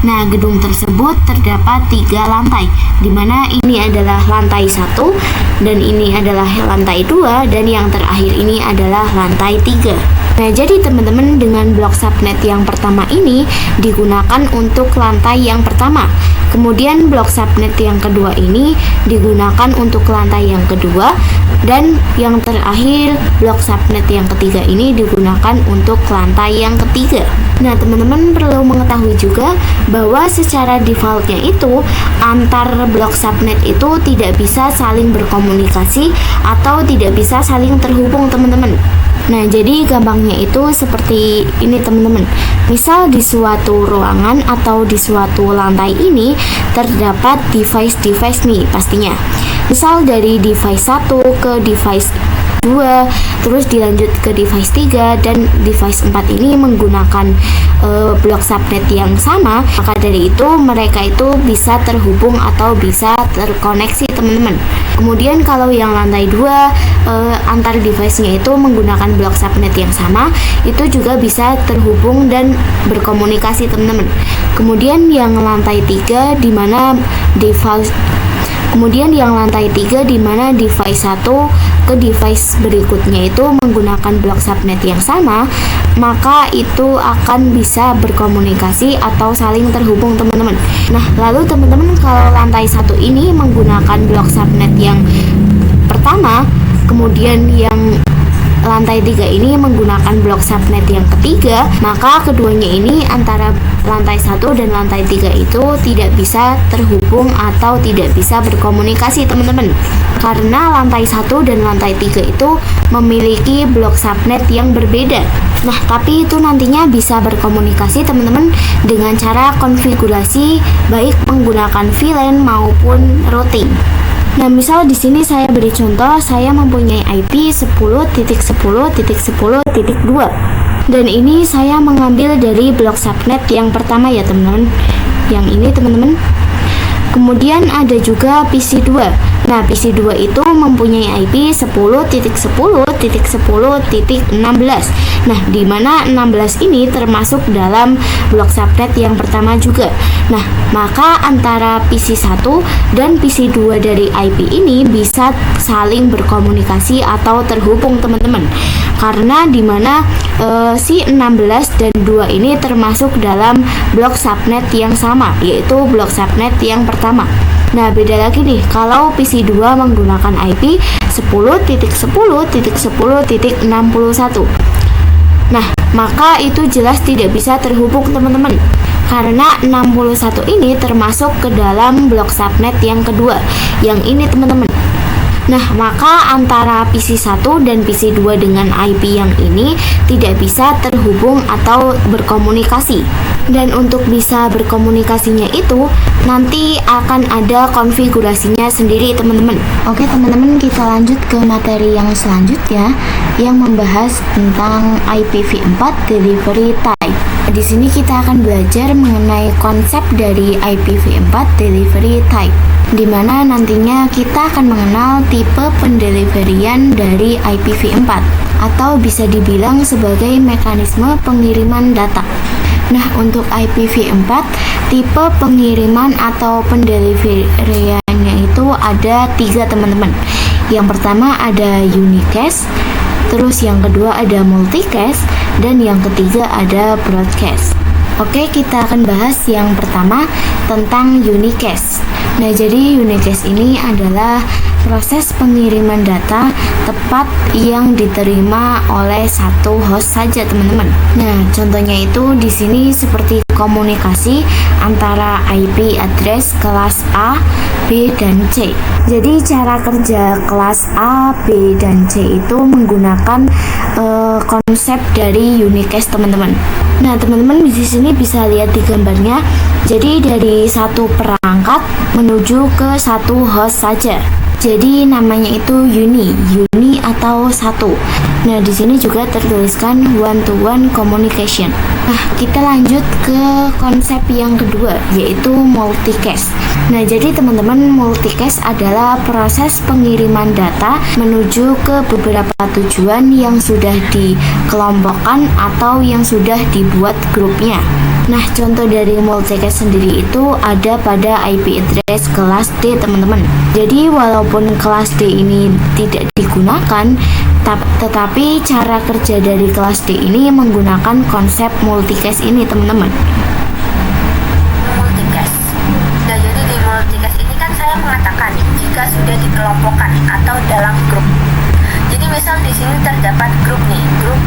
Nah, gedung tersebut terdapat 3 lantai, dimana ini adalah lantai 1 dan ini adalah lantai 2 dan yang terakhir ini adalah lantai 3. Nah, jadi teman-teman, dengan blok subnet yang pertama ini digunakan untuk lantai yang pertama. Kemudian blok subnet yang kedua ini digunakan untuk lantai yang kedua, dan yang terakhir blok subnet yang ketiga ini digunakan untuk lantai yang ketiga. Nah, teman-teman perlu mengetahui juga bahwa secara defaultnya itu antar blok subnet itu tidak bisa saling berkomunikasi atau tidak bisa saling terhubung teman-teman. Nah, jadi gampangnya itu seperti ini teman-teman. Misal di suatu ruangan atau di suatu lantai ini terdapat device-device nih pastinya. Misal dari device 1 ke device 2, terus dilanjut ke device 3 dan device 4 ini menggunakan blok subnet yang sama, maka dari itu mereka itu bisa terhubung atau bisa terkoneksi teman-teman. Kemudian kalau yang lantai 2 antar device-nya itu menggunakan blok subnet yang sama, itu juga bisa terhubung dan berkomunikasi teman-teman. Kemudian yang lantai 3 di mana device device 1 ke device berikutnya itu menggunakan blok subnet yang sama, maka itu akan bisa berkomunikasi atau saling terhubung teman-teman. Nah, lalu teman-teman, kalau lantai 1 ini menggunakan blok subnet yang pertama, kemudian yang lantai 3 ini menggunakan blok subnet yang ketiga, maka keduanya ini antara lantai 1 dan lantai 3 itu tidak bisa terhubung atau tidak bisa berkomunikasi teman-teman. Karena lantai 1 dan lantai 3 itu memiliki blok subnet yang berbeda. Nah, tapi itu nantinya bisa berkomunikasi teman-teman dengan cara konfigurasi baik menggunakan VLAN maupun routing. Nah, misal di sini saya beri contoh, saya mempunyai IP 10.10.10.2 dan ini saya mengambil dari blok subnet yang pertama ya teman-teman. Yang ini teman-teman. Kemudian ada juga PC2. Nah, PC2 itu mempunyai IP 10.10.10.16. Nah, di mana 16 ini termasuk dalam blok subnet yang pertama juga. Nah, maka antara PC1 dan PC2 dari IP ini bisa saling berkomunikasi atau terhubung teman-teman. Karena di mana si 16 dan 2 ini termasuk dalam blok subnet yang sama, yaitu blok subnet yang pertama. Nah, beda lagi nih kalau PC2 menggunakan IP 10.10.10.61. Nah, maka itu jelas tidak bisa terhubung teman-teman. Karena 61 ini termasuk ke dalam blok subnet yang kedua. Yang ini teman-teman. Nah, maka antara PC1 dan PC2 dengan IP yang ini tidak bisa terhubung atau berkomunikasi. Dan untuk bisa berkomunikasinya itu nanti akan ada konfigurasinya sendiri teman-teman. Oke teman-teman, kita lanjut ke materi yang selanjutnya yang membahas tentang IPv4 delivery type. Di sini kita akan belajar mengenai konsep dari IPv4 delivery type, di mana nantinya kita akan mengenal tipe pendeliverian dari IPv4 atau bisa dibilang sebagai mekanisme pengiriman data. Nah, untuk IPv4 tipe pengiriman atau pendeliveriannya itu ada 3 teman-teman. Yang pertama ada unicast, terus yang kedua ada multicast, dan yang ketiga ada broadcast. Oke, kita akan bahas yang pertama tentang unicast. Nah, jadi unicast ini adalah proses pengiriman data tepat yang diterima oleh satu host saja, teman-teman. Nah, contohnya itu di sini seperti komunikasi antara IP address kelas A, B, dan C. Jadi cara kerja kelas A, B, dan C itu menggunakan konsep dari unicast, teman-teman. Nah, teman-teman di sini bisa lihat di gambarnya. Jadi dari satu perangkat menuju ke satu host saja. Jadi namanya itu uni atau satu. Nah, di sini juga tertuliskan one-to-one communication. Nah, kita lanjut ke konsep yang kedua, yaitu multicast. Nah, jadi teman-teman, multicast adalah proses pengiriman data menuju ke beberapa tujuan yang sudah dikelompokkan atau yang sudah dibuat grupnya. Nah, contoh dari multicast sendiri itu ada pada IP address kelas D, teman-teman. Jadi walaupun kelas D ini tidak digunakan, tetapi cara kerja dari kelas D ini menggunakan konsep multicast ini, teman-teman. Multicast. Nah, jadi di multicast ini kan saya mengatakan jika sudah dikelompokkan atau dalam grup. Jadi misal di sini terdapat grup nih, grup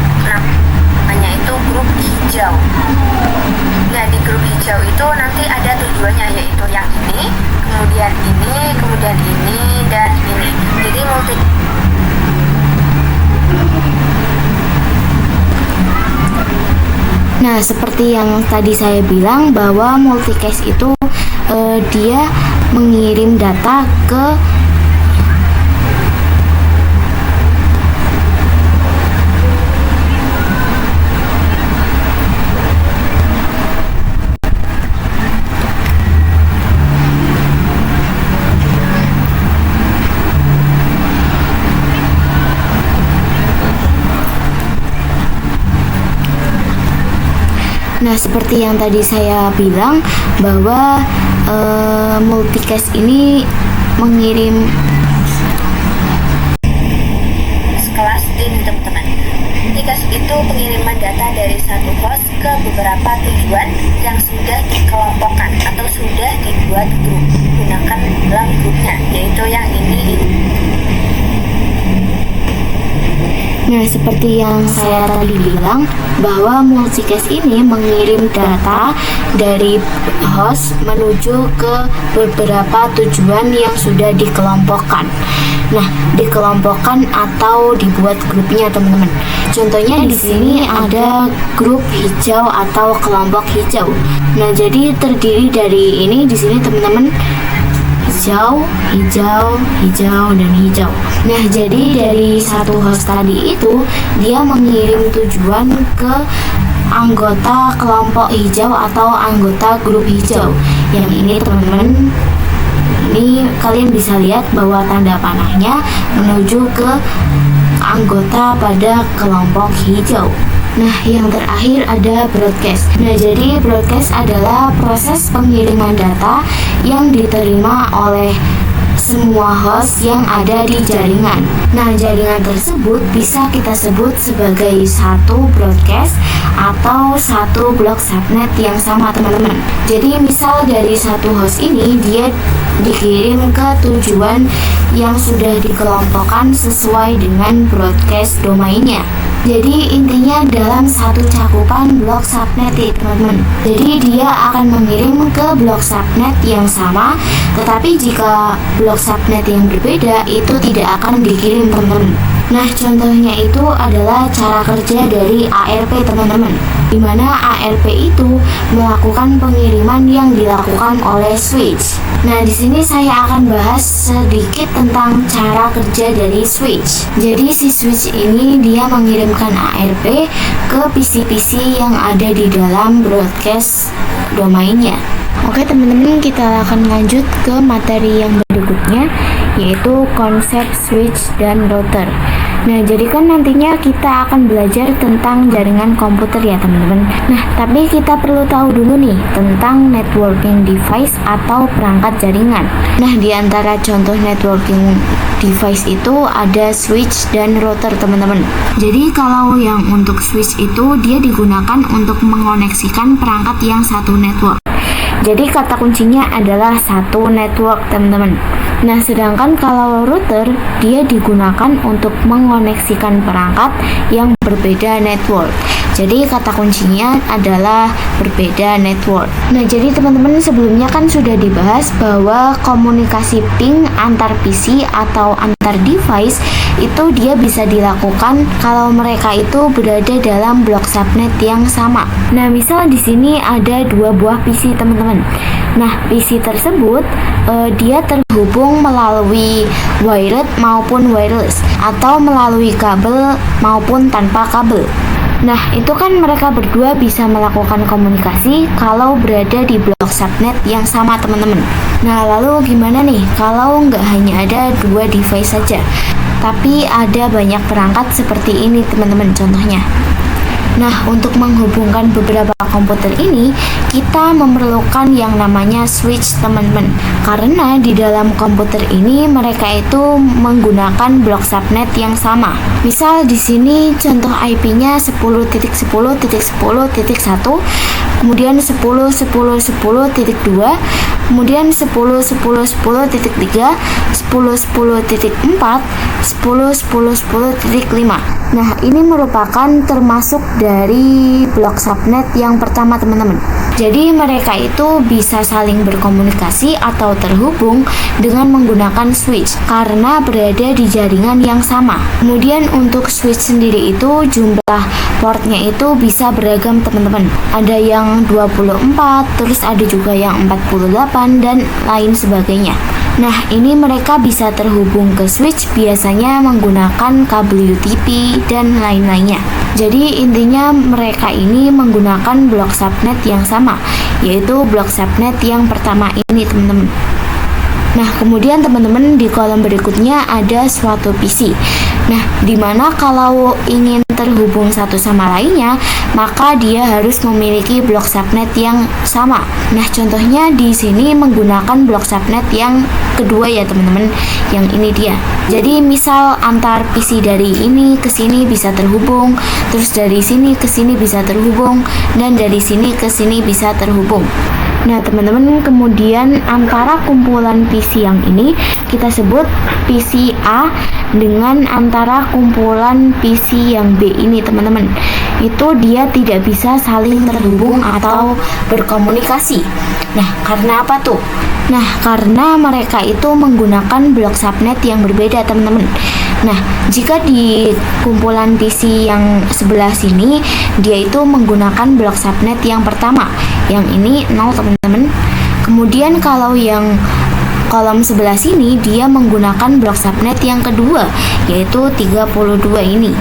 namanya itu grup hijau. Nah, di grup hijau itu nanti ada tujuannya, yaitu yang ini, kemudian ini, dan ini. Jadi Nah, seperti yang tadi saya bilang bahwa multicast itu dia mengirim data ke Nah, seperti yang tadi saya bilang bahwa multicast ini mengirim kelas D nih teman-teman. Multicast itu pengiriman data dari satu host ke beberapa tujuan yang sudah dikelompokkan atau sudah dibuat grup gunakan dalam grupnya, yaitu yang ini. Nah, seperti yang saya tadi bilang, bahwa multicast ini mengirim data dari host menuju ke beberapa tujuan yang sudah dikelompokkan. Nah, dikelompokkan atau dibuat grupnya, teman-teman. Contohnya di sini ada grup hijau atau kelompok hijau. Nah, jadi terdiri dari ini di sini, teman-teman. Hijau, hijau, hijau, dan hijau. Nah, jadi dari satu host tadi itu, dia mengirim tujuan ke anggota kelompok hijau atau anggota grup hijau. Yang ini, teman-teman, ini kalian bisa lihat bahwa tanda panahnya menuju ke anggota pada kelompok hijau. Nah, yang terakhir ada broadcast. Nah, jadi broadcast adalah proses pengiriman data yang diterima oleh semua host yang ada di jaringan. Nah, jaringan tersebut bisa kita sebut sebagai satu broadcast atau satu blok subnet yang sama, teman-teman. Jadi, misal dari satu host ini dia dikirim ke tujuan yang sudah dikelompokkan sesuai dengan broadcast domainnya. Jadi intinya dalam satu cakupan blok subnet, teman-teman. Jadi dia akan mengirim ke blok subnet yang sama, tetapi jika blok subnet yang berbeda itu tidak akan dikirim, teman-teman. Nah, contohnya itu adalah cara kerja dari ARP, teman-teman, di mana ARP itu melakukan pengiriman yang dilakukan oleh switch. Nah, di sini saya akan bahas sedikit tentang cara kerja dari switch. Jadi si switch ini dia mengirimkan ARP ke PC-PC yang ada di dalam broadcast domainnya. Oke, teman-teman, kita akan lanjut ke materi yang berikutnya, yaitu konsep switch dan router. Nah, jadi kan nantinya kita akan belajar tentang jaringan komputer ya, teman-teman. Nah, tapi kita perlu tahu dulu nih tentang networking device atau perangkat jaringan. Nah, di antara contoh networking device itu ada switch dan router, teman-teman. Jadi kalau yang untuk switch itu dia digunakan untuk mengoneksikan perangkat yang satu network. Jadi kata kuncinya adalah satu network, teman-teman. Nah, sedangkan kalau router dia digunakan untuk mengoneksikan perangkat yang berbeda network. Jadi kata kuncinya adalah berbeda network. Nah, jadi teman-teman sebelumnya kan sudah dibahas bahwa komunikasi ping antar PC atau antar device itu dia bisa dilakukan kalau mereka itu berada dalam blok subnet yang sama. Nah, misal di sini ada dua buah PC, teman-teman. Nah, PC tersebut dia terhubung melalui wired maupun wireless atau melalui kabel maupun tanpa kabel. Nah, itu kan mereka berdua bisa melakukan komunikasi kalau berada di blok subnet yang sama, teman-teman. Nah, lalu gimana nih kalau nggak hanya ada dua device saja, tapi ada banyak perangkat seperti ini, teman-teman, contohnya. Nah, untuk menghubungkan beberapa komputer ini, kita memerlukan yang namanya switch, teman-teman. Karena di dalam komputer ini mereka itu menggunakan blok subnet yang sama. Misal di sini contoh IP-nya 10.10.10.1, kemudian 10.10.10.2, kemudian 10.10.10.3, 10.10.4, 10.10.10.5. Nah, ini merupakan termasuk dari blok subnet yang pertama, teman-teman. Jadi mereka itu bisa saling berkomunikasi atau terhubung dengan menggunakan switch karena berada di jaringan yang sama. Kemudian untuk switch sendiri itu jumlah portnya itu bisa beragam, teman-teman. Ada yang 24, terus ada juga yang 48 dan lain sebagainya. Nah, ini mereka bisa terhubung ke switch biasanya menggunakan kabel UTP dan lain-lainnya. Jadi intinya mereka ini menggunakan blok subnet yang sama, yaitu blok subnet yang pertama ini, teman-teman. Nah, kemudian teman-teman di kolom berikutnya ada suatu PC. Nah, dimana kalau ingin terhubung satu sama lainnya, maka dia harus memiliki blok subnet yang sama. Nah, contohnya di sini menggunakan blok subnet yang kedua ya, teman-teman. Yang ini dia. Jadi misal antar PC dari ini ke sini bisa terhubung, terus dari sini ke sini bisa terhubung, dan dari sini ke sini bisa terhubung. Nah, teman-teman, kemudian antara kumpulan PC yang ini kita sebut PC A dengan antara kumpulan PC yang B ini, teman-teman. Itu dia tidak bisa saling terhubung atau berkomunikasi. Nah, karena apa tuh? Nah, karena mereka itu menggunakan blok subnet yang berbeda, teman-teman. Nah, jika di kumpulan PC yang sebelah sini, dia itu menggunakan blok subnet yang pertama. Yang ini 0, teman-teman. Kemudian kalau yang kolom sebelah sini, dia menggunakan blok subnet yang kedua, yaitu 32 ini.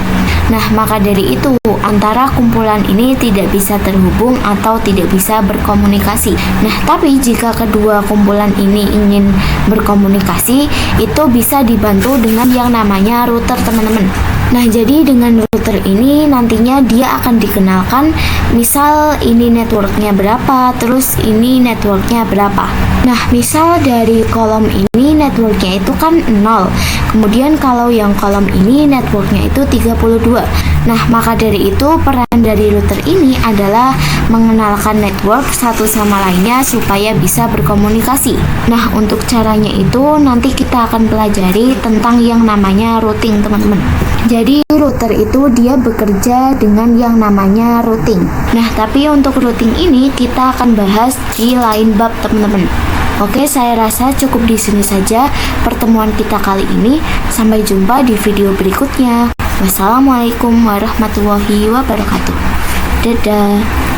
Nah, maka dari itu, antara kumpulan ini tidak bisa terhubung atau tidak bisa berkomunikasi. Nah, tapi jika kedua kumpulan ini ingin berkomunikasi, itu bisa dibantu dengan yang namanya router, teman-teman. Nah, jadi dengan router ini nantinya dia akan dikenalkan, misal ini networknya berapa, terus ini networknya berapa. Nah, misal dari kolom ini networknya itu kan 0. Kemudian kalau yang kolom ini networknya itu 32. Nah, maka dari itu peran dari router ini adalah mengenalkan network satu sama lainnya supaya bisa berkomunikasi. Nah, untuk caranya itu nanti kita akan pelajari tentang yang namanya routing, teman-teman. Jadi router itu dia bekerja dengan yang namanya routing. Nah, tapi untuk routing ini kita akan bahas di lain bab, teman-teman. Oke, saya rasa cukup di sini saja pertemuan kita kali ini. Sampai jumpa di video berikutnya. Wassalamualaikum warahmatullahi wabarakatuh. Dadah.